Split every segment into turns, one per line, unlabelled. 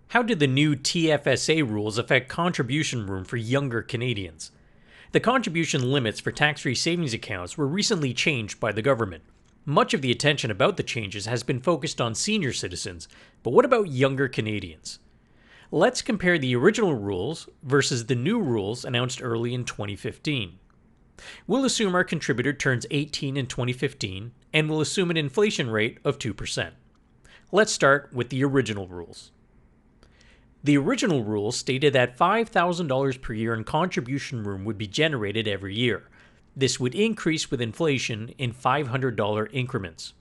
How did the new TFSA rules affect contribution room for younger Canadians? The contribution limits for tax-free savings accounts were recently changed by the government. Much of the attention about the changes has been focused on senior citizens, but what about younger Canadians? Let's compare the original rules versus the new rules announced early in 2015. We'll assume our contributor turns 18 in 2015, and we'll assume an inflation rate of 2%. Let's start with the original rules. The original rules stated that $5,000 per year in contribution room would be generated every year. This would increase with inflation in $500 increments.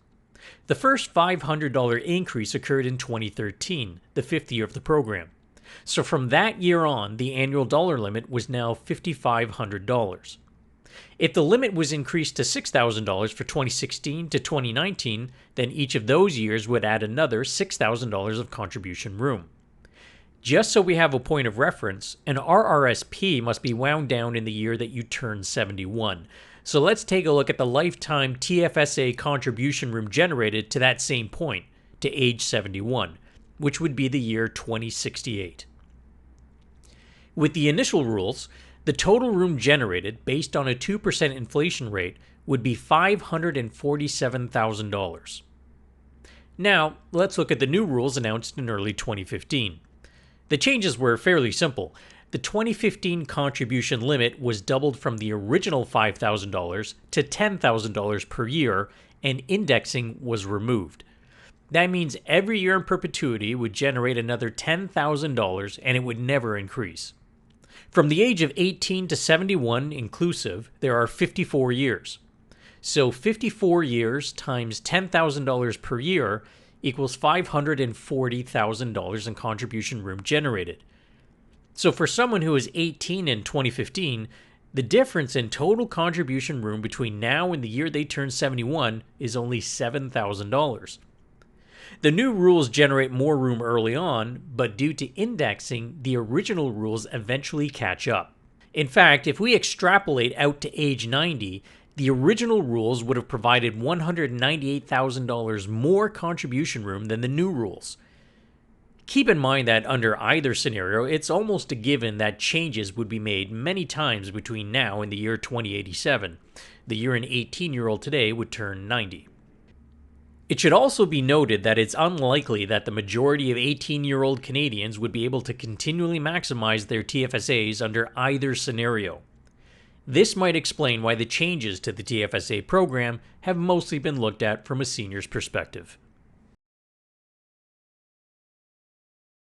The first $500 increase occurred in 2013, the fifth year of the program. So from that year on, the annual dollar limit was now $5,500. If the limit was increased to $6,000 for 2016 to 2019, then each of those years would add another $6,000 of contribution room. Just so we have a point of reference, an RRSP must be wound down in the year that you turn 71. So let's take a look at the lifetime TFSA contribution room generated to that same point, to age 71, which would be the year 2068. With the initial rules, the total room generated based on a 2% inflation rate would be $547,000. Now, let's look at the new rules announced in early 2015. The changes were fairly simple. The 2015 contribution limit was doubled from the original $5,000 to $10,000 per year, and indexing was removed. That means every year in perpetuity would generate another $10,000 and it would never increase. From the age of 18 to 71 inclusive, there are 54 years. So 54 years times $10,000 per year equals $540,000 in contribution room generated. So for someone who is 18 in 2015, the difference in total contribution room between now and the year they turn 71 is only $7,000. The new rules generate more room early on, but due to indexing, the original rules eventually catch up. In fact, if we extrapolate out to age 90, the original rules would have provided $198,000 more contribution room than the new rules. Keep in mind that under either scenario, it's almost a given that changes would be made many times between now and the year 2087, the year an 18-year-old today would turn 90. It should also be noted that it's unlikely that the majority of 18-year-old Canadians would be able to continually maximize their TFSAs under either scenario. This might explain why the changes to the TFSA program have mostly been looked at from a senior's perspective.